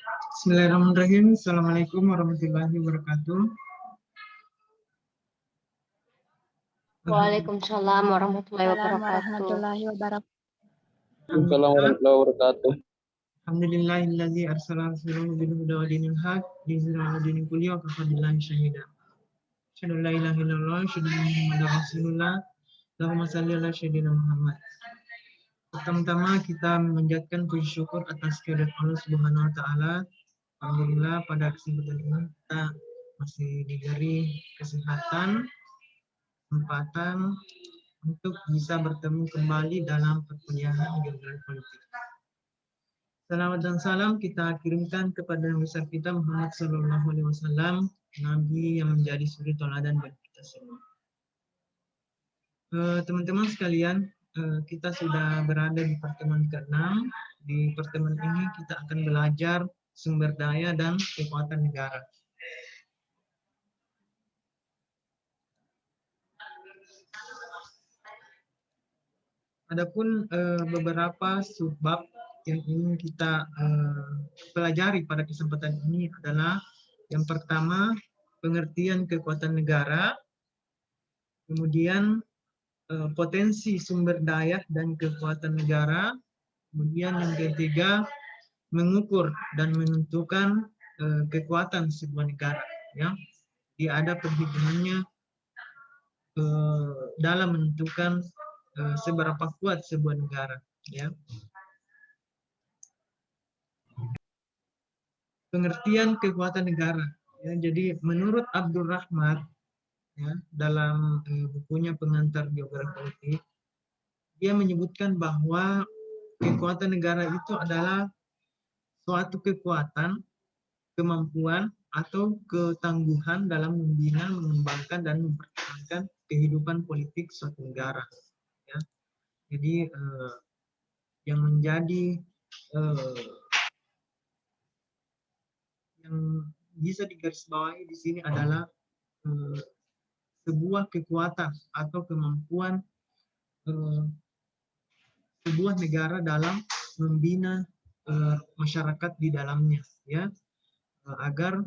Bismillahirrahmanirrahim. Assalamualaikum warahmatullahi wabarakatuh. Waalaikumsalam warahmatullahi wabarakatuh. Assalamualaikum warahmatullahi wabarakatuh. Alhamdulillahilladzi arsala rasulahu bil huda wa dinil haq liyuzhirahu 'ala dini kullihi wa kafa billahi shahida. Asyhadu an la ilaha illallah wa asyhadu anna Muhammadar Rasulullah. Allahumma shalli ala sayyidina Muhammad. Pertama-tama kita menjadikan puji syukur atas kehadirat Allah Subhanahu wa taala. Alhamdulillah pada kesempatan ini kita masih diberi kesempatan untuk bisa bertemu kembali dalam perkuliahan Geografi Politik. Salawat dan salam kita kirimkan kepada Nabi besar kita Muhammad Sallallahu Alaihi Wasallam, Nabi yang menjadi suri teladan bagi kita semua. Teman-teman sekalian, kita sudah berada di pertemuan ke-6. Di pertemuan ini kita akan belajar sumber daya dan kekuatan negara. Adapun beberapa subbab yang ingin kita pelajari pada kesempatan ini adalah yang pertama pengertian kekuatan negara, kemudian potensi sumber daya dan kekuatan negara, kemudian yang ketiga mengukur dan menentukan kekuatan sebuah negara. Ya, dia ada perhitungannya dalam menentukan seberapa kuat sebuah negara. Ya. Pengertian kekuatan negara. Ya, jadi menurut Abdul Rahman, ya, dalam bukunya Pengantar Geografi Politik, dia menyebutkan bahwa kekuatan negara itu adalah suatu kekuatan, kemampuan, atau ketangguhan dalam membina, mengembangkan, dan mempertahankan kehidupan politik suatu negara. Ya. Jadi yang menjadi yang bisa digarisbawahi di sini adalah sebuah kekuatan atau kemampuan sebuah negara dalam membina masyarakat di dalamnya, ya, agar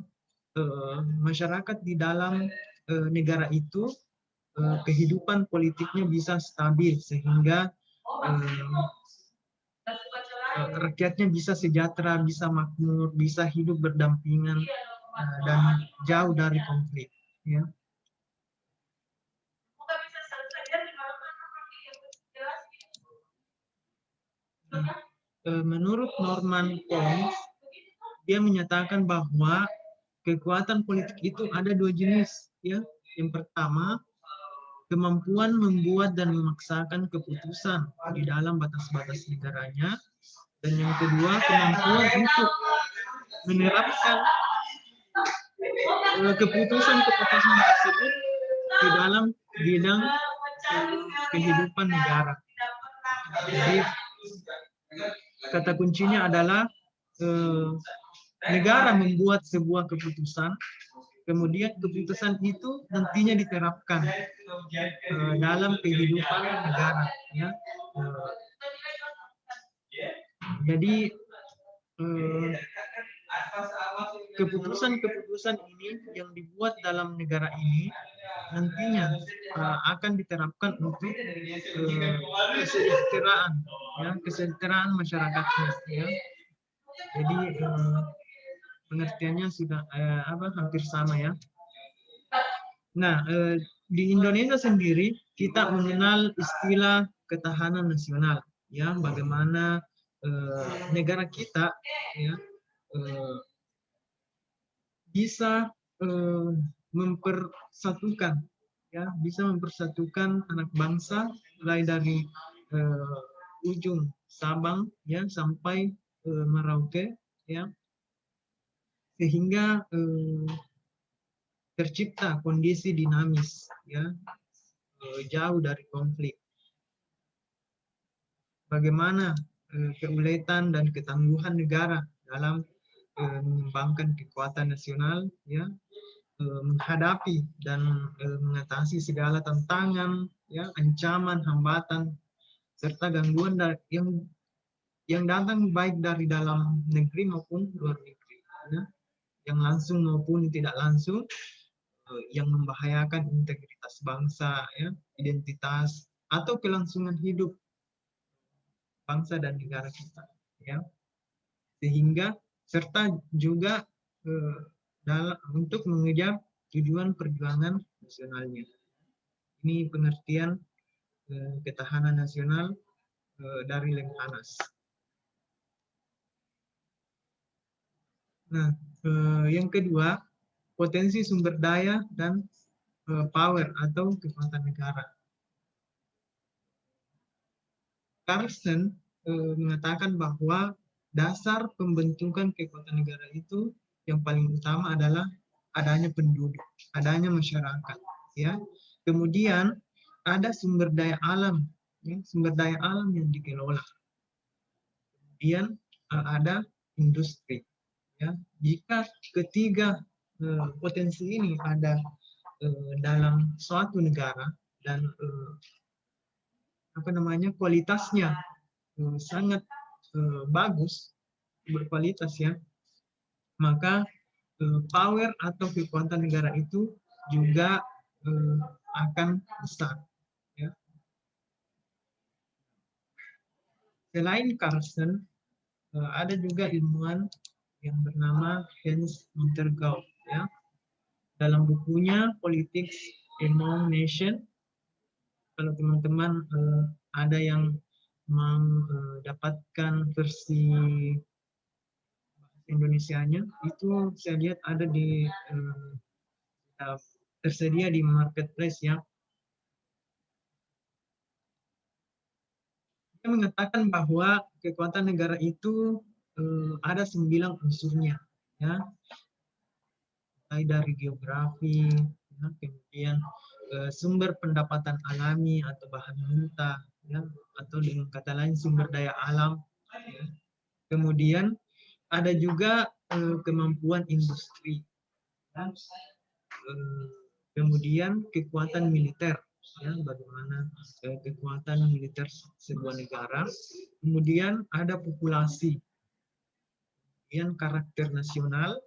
masyarakat di dalam negara itu kehidupan politiknya bisa stabil sehingga rakyatnya bisa sejahtera, bisa makmur, bisa hidup berdampingan dan jauh dari konflik. Ya. Menurut Norman Cohn, dia menyatakan bahwa kekuatan politik itu ada dua jenis. Ya. Yang pertama, kemampuan membuat dan memaksakan keputusan di dalam batas-batas negaranya. Dan yang kedua, kemampuan untuk menerapkan keputusan-keputusan tersebut di dalam bidang kehidupan negara. Jadi, kata kuncinya adalah negara membuat sebuah keputusan, kemudian keputusan itu nantinya diterapkan dalam kehidupan negara. Ya. Jadi keputusan-keputusan ini yang dibuat dalam negara ini nantinya akan diterapkan untuk kesejahteraan, ya, kesejahteraan masyarakatnya. Ya. Jadi pengertiannya sudah hampir sama, ya. Nah, di Indonesia sendiri kita mengenal istilah ketahanan nasional, ya, bagaimana negara kita, ya, bisa mempersatukan, ya, bisa mempersatukan anak bangsa mulai dari ujung Sabang, ya, sampai Merauke, ya, sehingga tercipta kondisi dinamis, ya, jauh dari konflik. Bagaimana keuletan dan ketangguhan negara dalam mengembangkan kekuatan nasional, ya, menghadapi dan mengatasi segala tantangan, ya, ancaman, hambatan, serta gangguan yang datang baik dari dalam negeri maupun luar negeri. ya, yang langsung maupun tidak langsung, yang membahayakan integritas bangsa, ya, identitas atau kelangsungan hidup bangsa dan negara kita, ya. Sehingga serta juga untuk mengejar tujuan perjuangan nasionalnya. Ini pengertian ketahanan nasional dari Lemhanas. Nah, yang kedua, potensi sumber daya dan power atau kekuatan negara. Carlsen mengatakan bahwa dasar pembentukan kekuatan negara itu yang paling utama adalah adanya penduduk, adanya masyarakat, ya. Kemudian ada sumber daya alam, ya, sumber daya alam yang dikelola. Kemudian ada industri, ya. Jika ketiga potensi ini ada dalam suatu negara dan kualitasnya sangat bagus, berkualitas, ya, maka power atau kekuatan negara itu juga akan besar, ya. Selain Carlsen, ada juga ilmuwan yang bernama Hans Untergaup, ya. Dalam bukunya Politics Among Nations, kalau teman-teman ada yang mendapatkan versi Indonesianya, itu saya lihat ada di tersedia di marketplace, ya. Dia mengatakan bahwa kekuatan negara itu ada 9 unsurnya, ya, mulai dari geografi, ya, kemudian sumber pendapatan alami atau bahan mentah, ya, atau dengan kata lain sumber daya alam, ya. Kemudian ada juga kemampuan industri, ya. Kemudian kekuatan militer, ya, bagaimana kekuatan militer sebuah negara. Kemudian ada populasi, kemudian karakter nasional,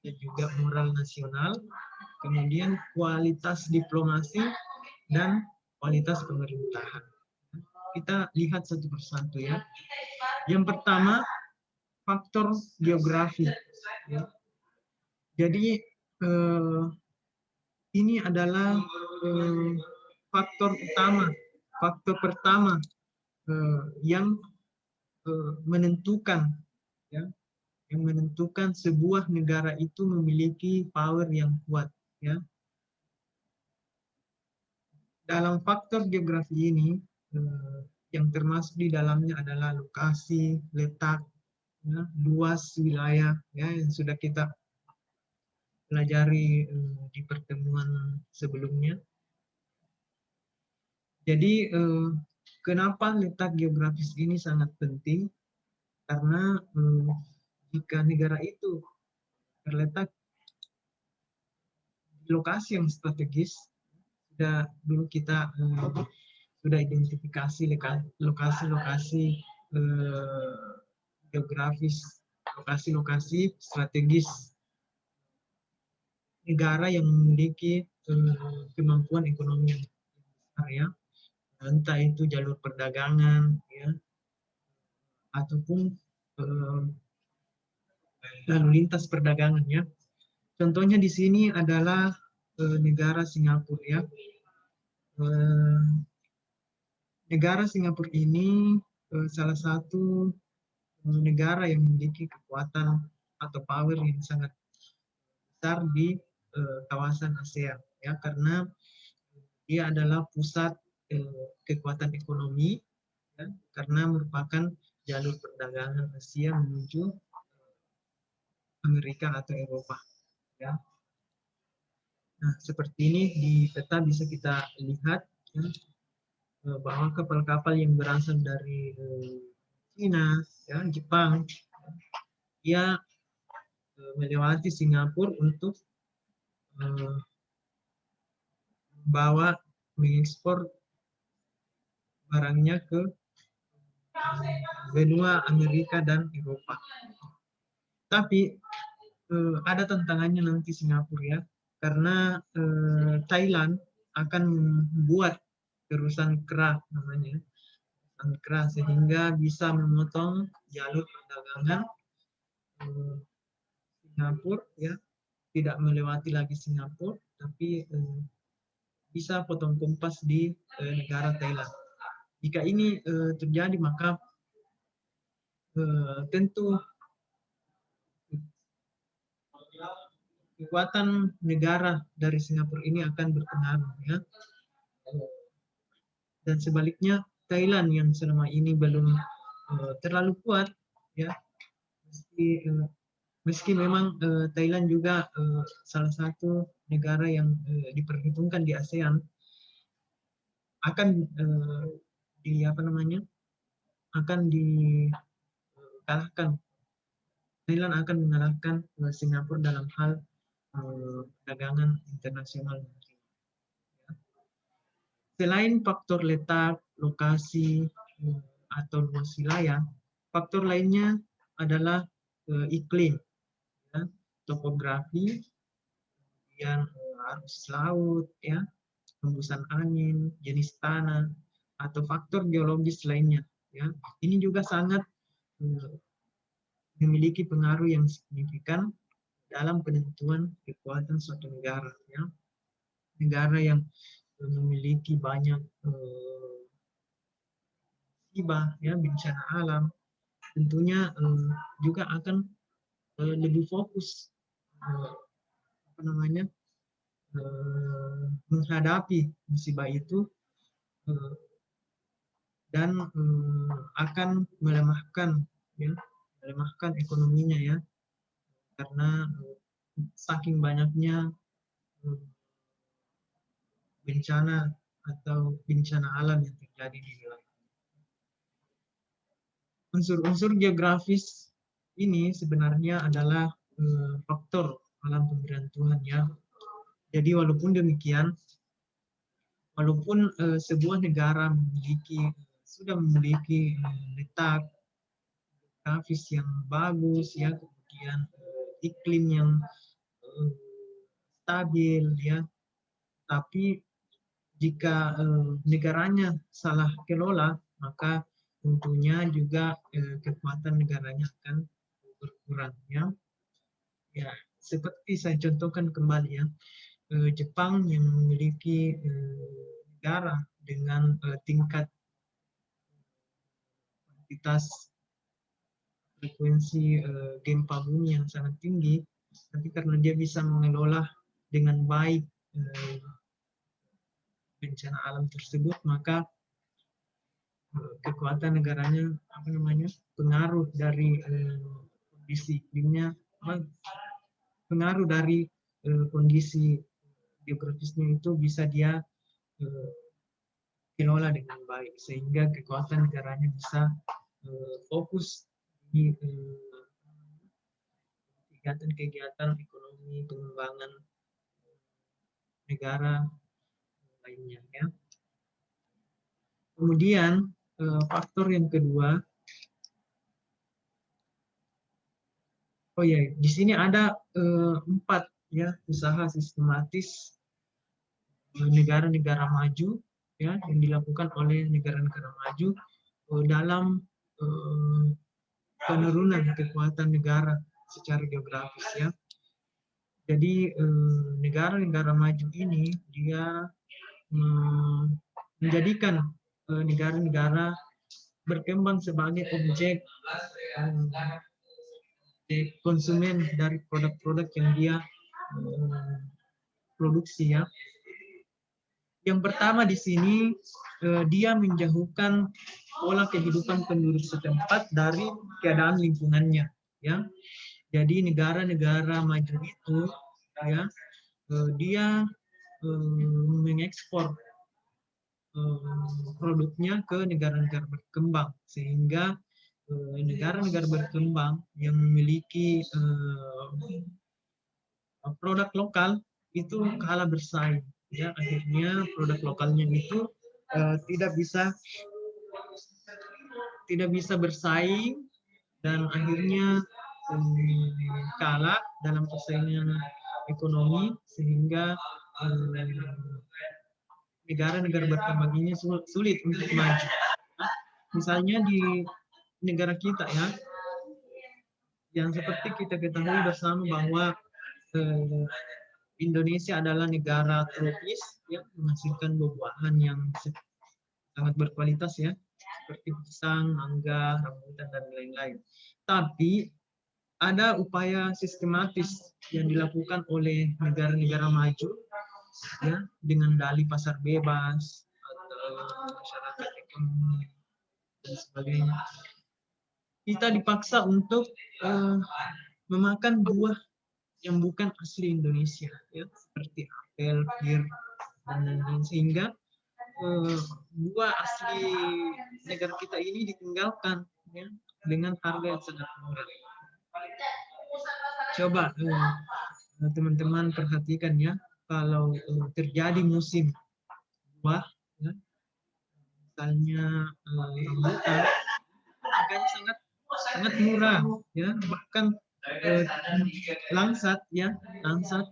dan juga moral nasional, kemudian kualitas diplomasi dan kualitas pemerintahan. Kita lihat satu persatu, ya. Yang pertama, faktor geografi, ya. Jadi ini adalah faktor pertama yang menentukan, ya, yang menentukan sebuah negara itu memiliki power yang kuat, ya. Dalam faktor geografi ini yang termasuk di dalamnya adalah lokasi, letak, ya, luas wilayah, ya, yang sudah kita pelajari di pertemuan sebelumnya. Jadi kenapa letak geografis ini sangat penting? Karena jika negara itu terletak di lokasi yang strategis, sudah dulu kita sudah identifikasi lokasi-lokasi geografis, lokasi-lokasi strategis negara yang memiliki kemampuan ekonomi yang besar, ya. Entah itu jalur perdagangan, ya, ataupun lalu lintas perdagangan, ya. Contohnya di sini adalah negara Singapura, ya. Negara Singapura ini salah satu negara yang memiliki kekuatan atau power yang sangat besar di kawasan ASEAN, ya, karena dia adalah pusat kekuatan ekonomi, ya, karena merupakan jalur perdagangan Asia menuju Amerika atau Eropa, ya. Nah, seperti ini di peta bisa kita lihat, ya, bahwa kapal-kapal yang berasal dari Cina, ya, Jepang, dia melewati Singapura untuk membawa, mengekspor barangnya ke benua Amerika dan Eropa. Tapi ada tantangannya nanti Singapura ya, karena Thailand akan membuat terusan kera namanya, kera, sehingga bisa memotong jalur perdagangan Singapura ya, tidak melewati lagi Singapura, tapi bisa potong kompas di negara Thailand. Jika ini terjadi, maka tentu kekuatan negara dari Singapura ini akan berpengaruh ya. Dan sebaliknya Thailand yang selama ini belum terlalu kuat ya, meski memang Thailand juga salah satu negara yang diperhitungkan di ASEAN, akan akan dikalahkan. Thailand akan mengalahkan Singapura dalam hal perdagangan internasional. Selain faktor letak, lokasi, atau luas wilayah, faktor lainnya adalah iklim, ya, topografi, kemudian arus laut, ya, hembusan angin, jenis tanah, atau faktor geologis lainnya. Ya. Ini juga sangat memiliki pengaruh yang signifikan dalam penentuan kekuatan suatu negara. Ya. Negara yang memiliki banyak musibah, ya, bencana alam, tentunya juga akan lebih fokus menghadapi musibah itu dan akan melemahkan ekonominya ya, karena saking banyaknya bencana atau bencana alam yang terjadi di wilayah. Unsur-unsur geografis ini sebenarnya adalah faktor alam pemberian Tuhan ya. Jadi walaupun demikian, walaupun sebuah negara sudah memiliki letak geografis yang bagus ya, kemudian iklim yang stabil ya, tapi jika negaranya salah kelola, maka tentunya juga kekuatan negaranya akan berkurang ya. Ya, seperti saya contohkan kembali ya, Jepang yang memiliki negara dengan tingkat kuantitas frekuensi gempa bumi yang sangat tinggi, tapi karena dia bisa mengelola dengan baik bencana alam tersebut, maka kekuatan negaranya pengaruh dari kondisi iklimnya, pengaruh dari kondisi geografisnya itu bisa dia kelola dengan baik, sehingga kekuatan negaranya bisa fokus di kegiatan-kegiatan ekonomi, pengembangan negara lainnya ya. Kemudian faktor yang kedua, di sini ada 4 ya usaha sistematis negara-negara maju ya yang dilakukan oleh negara-negara maju dalam penurunan kekuatan negara secara geografis ya. Jadi negara-negara maju ini dia menjadikan negara-negara berkembang sebagai objek konsumen dari produk-produk yang dia produksi ya. Yang pertama di sini dia menjauhkan pola kehidupan penduduk setempat dari keadaan lingkungannya ya. Jadi negara-negara maju itu ya dia mengekspor produknya ke negara-negara berkembang, sehingga negara-negara berkembang yang memiliki produk lokal itu kalah bersaing ya, akhirnya produk lokalnya itu tidak bisa bersaing dan akhirnya kalah dalam persaingan ekonomi sehingga negara-negara berkembang ini sulit untuk maju. Misalnya di negara kita ya, yang seperti kita ketahui bersama bahwa Indonesia adalah negara tropis yang menghasilkan buah-buahan yang sangat berkualitas ya, seperti pisang, mangga, rambutan dan lain-lain. Tapi ada upaya sistematis yang dilakukan oleh negara-negara maju ya, dengan dalih pasar bebas atau masyarakat ekonomi dan sebagainya. Kita dipaksa untuk memakan buah yang bukan asli Indonesia, ya, seperti apel, pir, dan lain-lain, sehingga buah asli negara kita ini ditinggalkan ya, dengan harga yang sangat murah. Coba teman-teman perhatikan ya, kalau terjadi musim buah, ya, misalnya rambutan, harganya sangat murah ya, bahkan langsat ya, langsat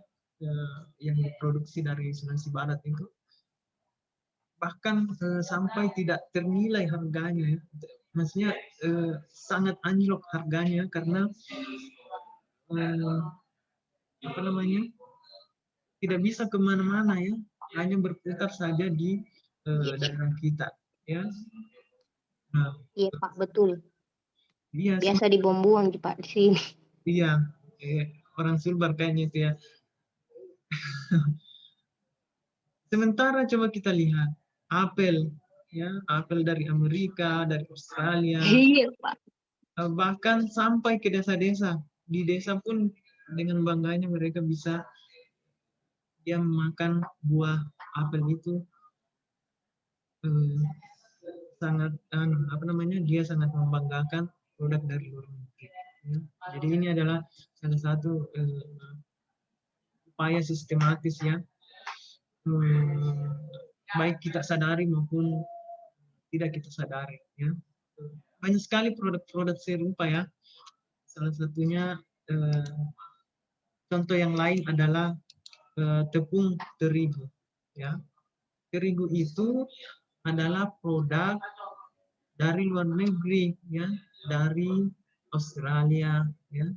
yang diproduksi dari Sulawesi Barat itu bahkan sampai tidak ternilai harganya ya. Maksudnya sangat anjlok harganya karena apa namanya, tidak bisa kemana-mana ya, hanya berputar saja di daerah kita ya. Nah, Iya Pak, betul. Iya, Biasa dibom-buang Pak di sini. Iya, orang Sulbar kayaknya itu ya. Sementara coba kita lihat apel, ya, apel dari Amerika, dari Australia, Iya Pak. bahkan sampai ke desa-desa. Di desa pun dengan bangganya mereka bisa dia makan buah apel itu sangat apa namanya, dia sangat membanggakan produk dari luar negeri. Ya. Jadi ini adalah salah satu upaya sistematis ya, baik kita sadari maupun tidak kita sadari ya. Banyak sekali produk-produk serupa ya. Salah satunya contoh yang lain adalah tepung terigu ya. Terigu itu adalah produk dari luar negeri ya, dari Australia ya.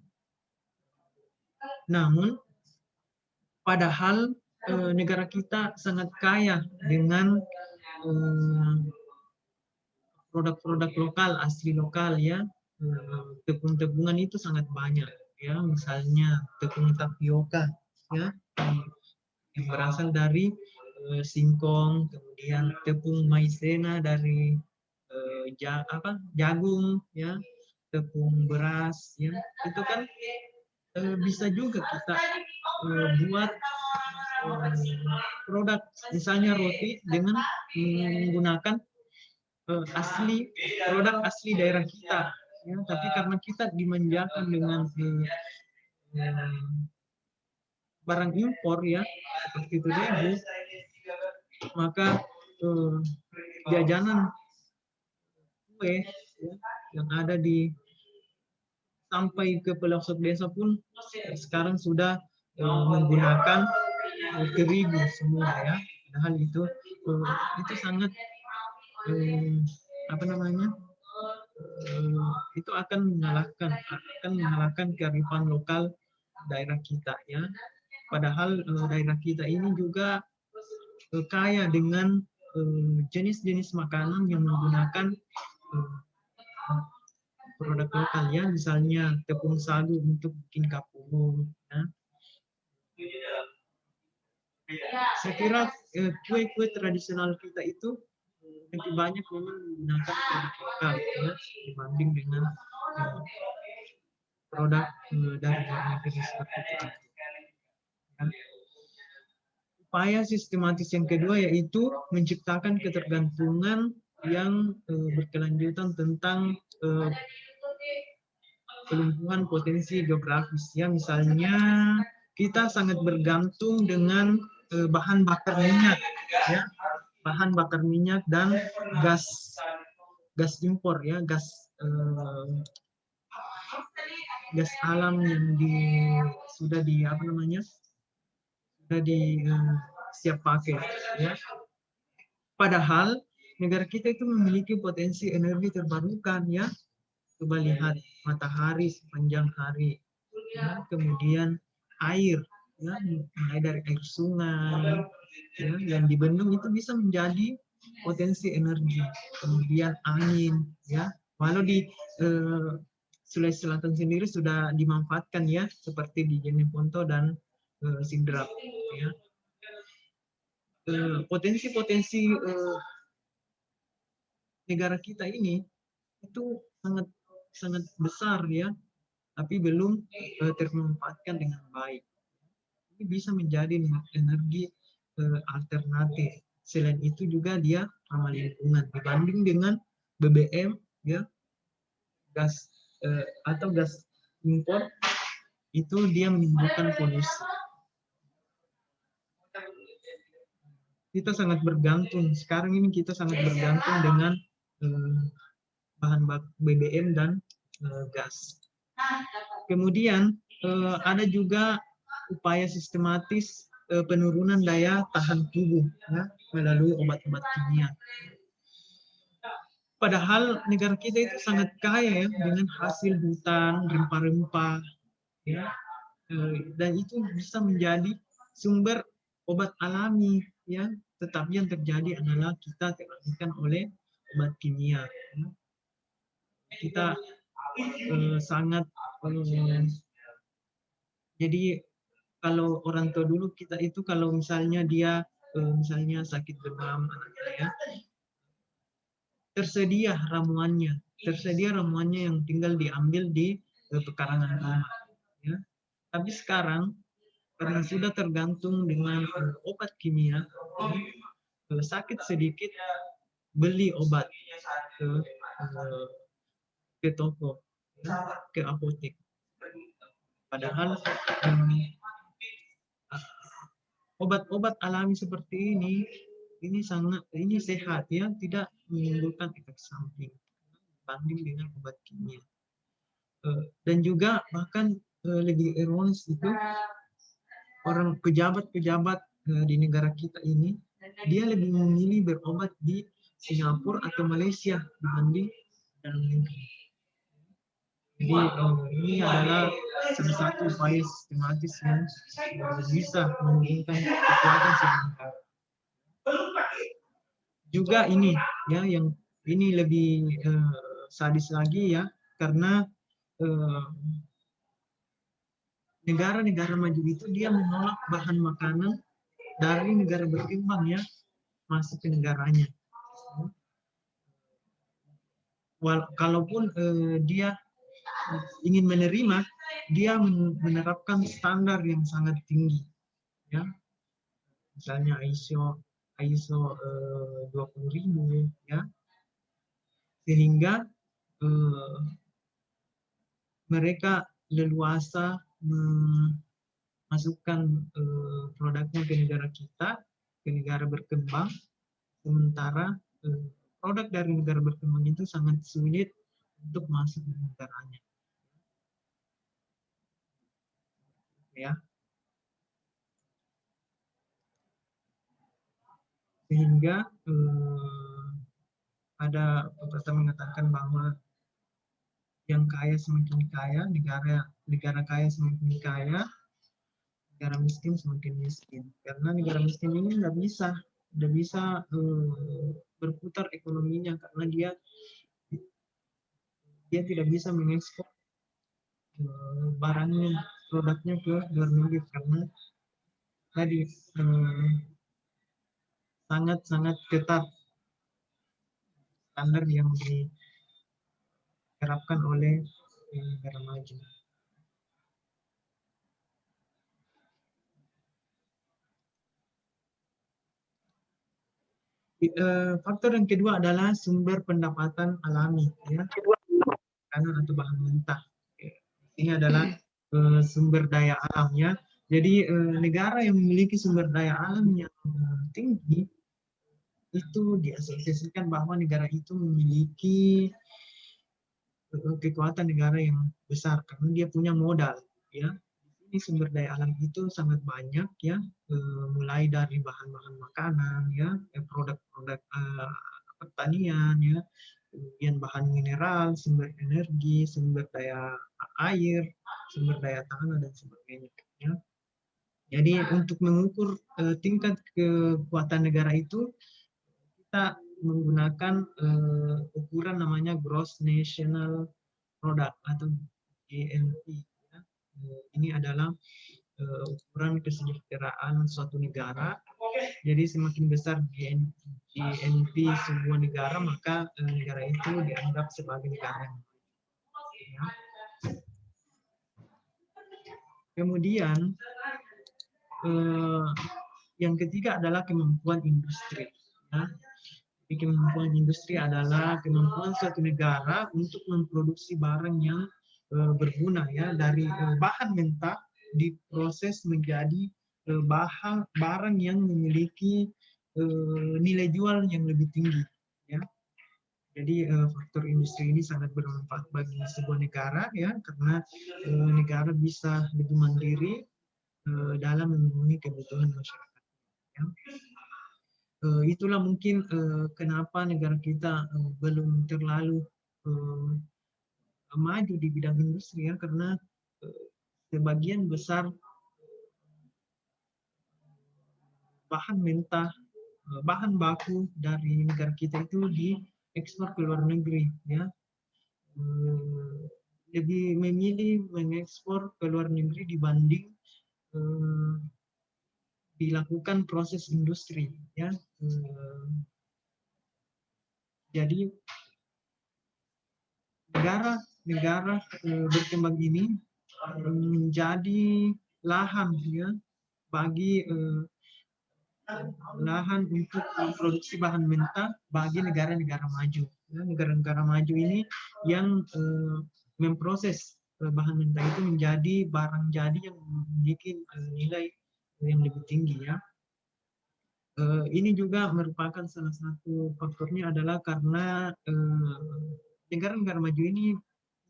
Namun padahal negara kita sangat kaya dengan produk-produk lokal, asli lokal ya. Tepung-tepungan itu sangat banyak ya, misalnya tepung tapioka ya, yang berasal dari singkong, kemudian tepung maizena dari jagung ya, tepung beras ya, itu kan bisa juga kita buat produk, misalnya roti dengan menggunakan produk asli daerah kita ya, tapi karena kita dimanjakan dengan barang impor ya, seperti itu terigu, maka jajanan kue ya, yang ada di sampai ke pelosok desa pun sekarang sudah menggunakan terigu semua ya. Padahal itu sangat apa namanya, itu akan mengalahkan kearifan lokal daerah kita ya. Padahal daerah kita ini juga kaya dengan jenis-jenis makanan yang menggunakan produk lokal ya, misalnya tepung sagu untuk bikin kapur ya. Saya kira kue-kue tradisional kita itu lebih banyak memang menggunakan produk lokal ya, dibanding dengan produk dari luar negeri seperti itu. Upaya sistematis yang kedua yaitu menciptakan ketergantungan yang berkelanjutan tentang kelumpuhan potensi geografis ya, misalnya kita sangat bergantung dengan bahan bakar minyak ya, bahan bakar minyak dan gas impor ya, gas gas alam yang sudah siap pakai, ya. Padahal negara kita itu memiliki potensi energi terbarukan, ya. Coba lihat matahari sepanjang hari, ya. Kemudian air, ya, mulai dari air sungai, ya, yang dibendung itu bisa menjadi potensi energi. Kemudian angin, ya. Walau di Sulawesi Selatan sendiri sudah dimanfaatkan, ya, seperti di Jeneponto dan Sidrap, ya. Potensi-potensi negara kita ini itu sangat sangat besar, ya, tapi belum termanfaatkan dengan baik. Ini bisa menjadi energi alternatif. Selain itu juga dia ramah lingkungan dibanding dengan BBM, ya, gas atau gas impor, itu dia menimbulkan polusi. Kita sangat bergantung, sekarang ini kita sangat bergantung dengan bahan baku BBM dan gas. Kemudian ada juga upaya sistematis penurunan daya tahan tubuh, ya, melalui obat-obat kimia. Padahal negara kita itu sangat kaya, ya, dengan hasil hutan, rempah-rempah, ya, dan itu bisa menjadi sumber obat alami, ya. Tetapi yang terjadi adalah kita teralihkan oleh obat kimia. Ya. Kita sangat jadi kalau orang tua dulu kita itu kalau misalnya dia misalnya sakit demam anaknya, ya, tersedia ramuannya yang tinggal diambil di pekarangan rumah, ya. Tapi sekarang karena sudah tergantung dengan obat kimia, ya, sakit sedikit beli obat ke toko, ya, ke apotek. Padahal obat-obat alami seperti ini sehat, ya, tidak menimbulkan efek samping dibanding dengan obat kimia. Dan juga bahkan lebih ironis itu orang pejabat-pejabat di negara kita ini dia lebih memilih berobat di Singapura atau Malaysia dibanding dalam negeri. Jadi ini adalah salah satu upaya sistematis yang bisa menurunkan kekuatan sebentar. Juga ini, ya, yang ini lebih sadis lagi, ya, karena negara-negara maju itu dia menolak bahan makanan dari negara berkembang, ya, masuk ke negaranya. Kalaupun dia ingin menerima, dia menerapkan standar yang sangat tinggi, ya, misalnya ISO 20.000, ya, sehingga mereka leluasa memasukkan produknya ke negara kita, ke negara berkembang, sementara produk dari negara berkembang itu sangat sulit untuk masuk ke negaranya. Ya. Sehingga ada pepatah mengatakan bahwa yang kaya semakin kaya, negara kaya semakin kaya, negara miskin semakin miskin. Karena negara miskin ini nggak bisa berputar ekonominya karena dia tidak bisa mengekspor barangnya, produknya ke luar negeri karena tadi sangat ketat standar yang diterapkan oleh negara maju. Faktor yang kedua adalah sumber pendapatan alami, ya, makanan atau bahan mentah. Ini adalah sumber daya alam, ya. Jadi negara yang memiliki sumber daya alam yang tinggi itu diasosiasikan bahwa negara itu memiliki kekuatan negara yang besar karena dia punya modal, ya. Ini sumber daya alam itu sangat banyak, ya, mulai dari bahan-bahan makanan, ya, produk-produk pertanian, ya, kemudian bahan mineral, sumber energi, sumber daya air, sumber daya tanah dan sebagainya, ya. Jadi untuk mengukur tingkat kekuatan negara itu kita menggunakan ukuran namanya Gross National Product atau GNP. Ya. Ini adalah ukuran kesejahteraan suatu negara. Jadi semakin besar GNP sebuah negara, maka negara itu dianggap sebagai negara. Ya. Kemudian yang ketiga adalah kemampuan industri. Ya. Kemampuan industri adalah kemampuan suatu negara untuk memproduksi barang yang berguna, ya, dari bahan mentah diproses menjadi barang yang memiliki nilai jual yang lebih tinggi, ya. Jadi faktor industri ini sangat bermanfaat bagi sebuah negara, ya, karena negara bisa lebih mandiri dalam memenuhi kebutuhan masyarakat, ya. Itulah mungkin kenapa negara kita belum terlalu maju di bidang industri, ya, karena sebagian besar bahan mentah, bahan baku dari negara kita itu diekspor ke luar negeri, ya. Lebih memilih mengekspor ke luar negeri dibanding dilakukan proses industri, ya. Jadi negara berkembang ini menjadi lahan, ya, bagi lahan untuk memproduksi bahan mentah bagi negara-negara maju. Ya, negara-negara maju ini yang memproses bahan mentah itu menjadi barang jadi yang memiliki nilai yang lebih tinggi, ya. Ini juga merupakan salah satu faktornya adalah karena negara-negara maju ini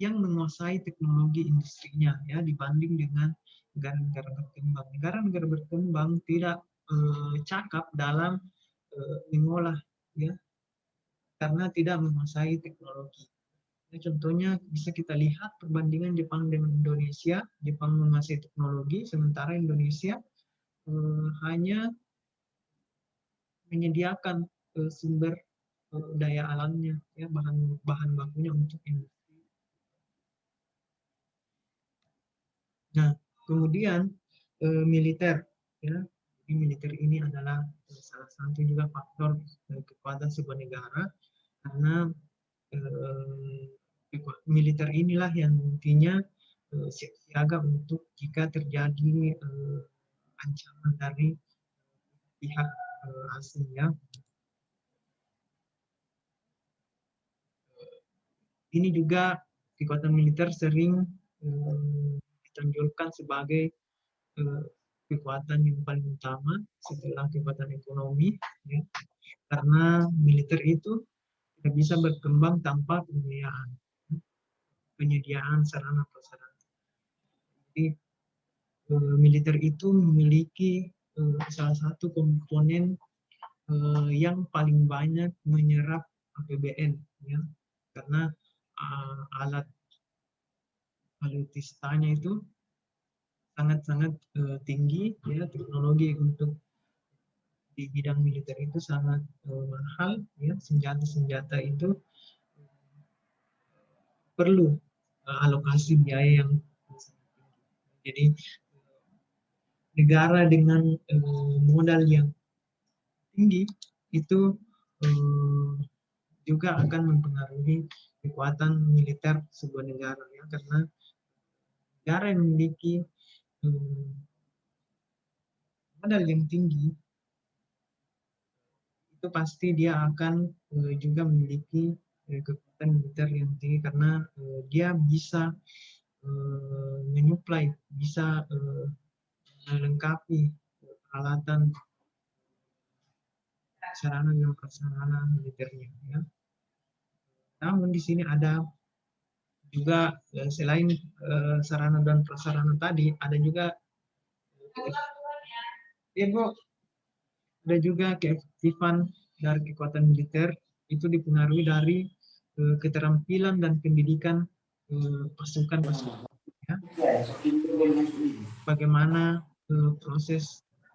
yang menguasai teknologi industrinya, ya, dibanding dengan negara-negara berkembang. Negara-negara berkembang tidak cakap dalam mengolah, ya, karena tidak menguasai teknologi. Nah, contohnya bisa kita lihat perbandingan Jepang dengan Indonesia. Jepang menguasai teknologi, sementara Indonesia hanya menyediakan sumber daya alamnya, ya, bahan bakunya untuk industri. Nah, kemudian militer, ya. Jadi militer ini adalah salah satu juga faktor kekuatan sebuah negara, karena militer inilah yang nantinya siaga untuk jika terjadi ancaman dari pihak asing, ya. Ini juga kekuatan militer sering ditonjolkan sebagai kekuatan yang paling utama setelah kekuatan ekonomi, ya, karena militer itu tidak bisa berkembang tanpa penyediaan sarana prasarana. Jadi militer itu memiliki salah satu komponen yang paling banyak menyerap APBN, ya, karena alat alutsistanya itu sangat-sangat tinggi, ya. Teknologi untuk di bidang militer itu sangat mahal, ya. Senjata-senjata itu perlu alokasi biaya yang sangat tinggi. Jadi negara dengan modal yang tinggi itu juga akan mempengaruhi kekuatan militer sebuah negara, ya, karena negara yang memiliki modal yang tinggi itu pasti dia akan juga memiliki kekuatan militer yang tinggi, karena dia bisa menyuplai, bisa melengkapi peralatan sarana dan prasarana militernya, ya. Namun di sini ada juga selain sarana dan prasarana tadi, ada juga ya Bu, ada juga keefektifan dari kekuatan militer itu dipengaruhi dari keterampilan dan pendidikan pasukan-pasukan. Ya. Bagaimana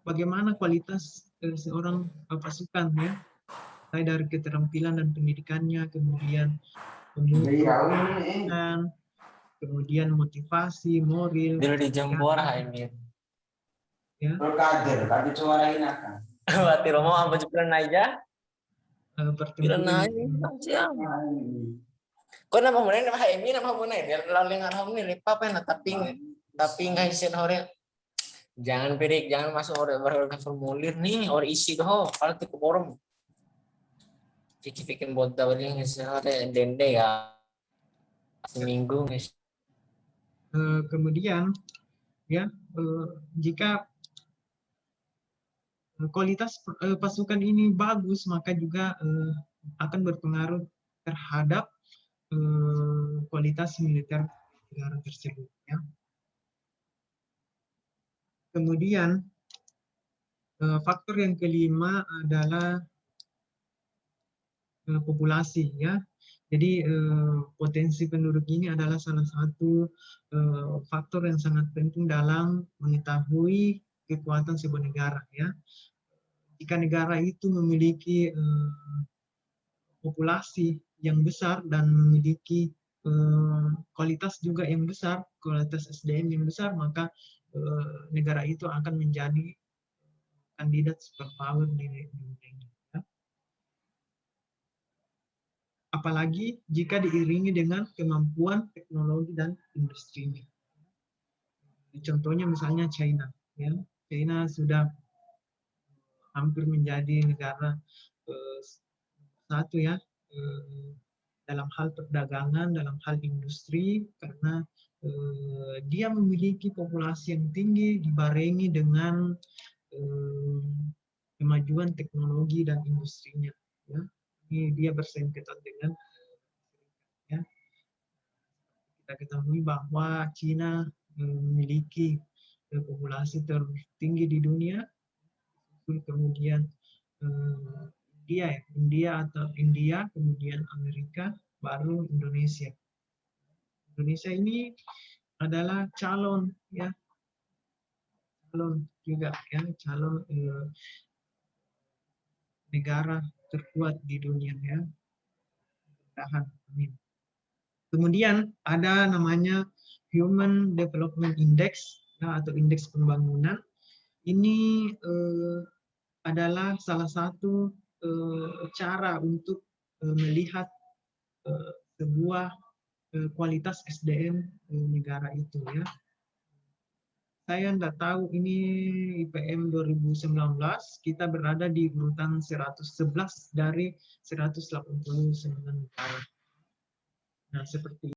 bagaimana kualitas seorang pasukan ya, mulai dari keterampilan dan pendidikannya, kemudian pemilihan, kemudian motivasi, moral, Dulu di Jempor ini. ya. Tapi suarain akan. Berarti Romo apa juga aja? Pertempuran Kau nama mana nama HMI nama mana dia lalu yang arah ini lepa apa na tapi nggak isi hore. Jangan pirik, jangan masuk hore formulir nih, hore isi doh. Kalau tuh keborong. Fikir buat dawal yang isi hore dende ya. Seminggu guys. Kemudian ya jika kualitas pasukan ini bagus, maka juga akan berpengaruh terhadap kualitas militer negara tersebut. Ya. Kemudian faktor yang kelima adalah populasi. Ya. Jadi potensi penduduk ini adalah salah satu faktor yang sangat penting dalam mengetahui kekuatan sebuah negara. Ya. Jika negara itu memiliki populasi yang besar dan memiliki kualitas juga yang besar, kualitas SDM yang besar, maka negara itu akan menjadi kandidat superpower di dunia ini. Ya. Apalagi jika diiringi dengan kemampuan teknologi dan industrinya. Contohnya misalnya China. Ya. China sudah hampir menjadi negara satu ya dalam hal perdagangan, dalam hal industri, karena dia memiliki populasi yang tinggi dibarengi dengan kemajuan teknologi dan industrinya. Ya. Ini dia bersaing ketat dengan ya. Kita ketahui bahwa Cina memiliki populasi tertinggi di dunia, kemudian India, kemudian Amerika, baru Indonesia. Indonesia ini adalah calon juga ya, calon negara terkuat di dunia ya. Tahan, amin. Kemudian ada namanya Human Development Index ya, atau indeks pembangunan. Ini adalah salah satu cara untuk melihat sebuah kualitas SDM negara itu ya. Saya tidak tahu ini IPM 2019, kita berada di urutan 111 dari 189 negara. Nah, seperti